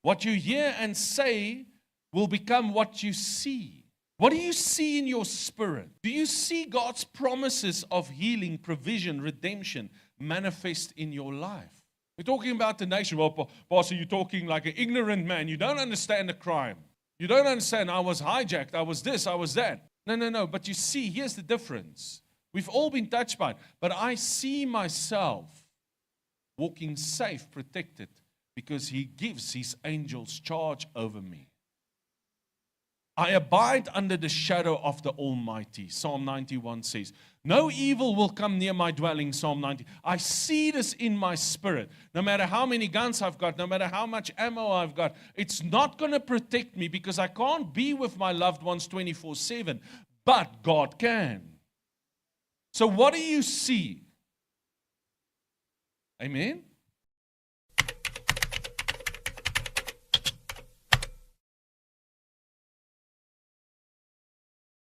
What you hear and say will become what you see. What do you see in your spirit? Do you see God's promises of healing, provision, redemption manifest in your life? We're talking about the nation. Well, Pastor, you're talking like an ignorant man. You don't understand the crime. You don't understand, I was hijacked, I was this, I was that. No. But you see, here's the difference. We've all been touched by it. But I see myself walking safe, protected, because He gives His angels charge over me. I abide under the shadow of the Almighty. Psalm 91 says, no evil will come near my dwelling, Psalm 90. I see this in my spirit. No matter how many guns I've got, no matter how much ammo I've got, it's not going to protect me because I can't be with my loved ones 24/7. But God can. So what do you see? Amen?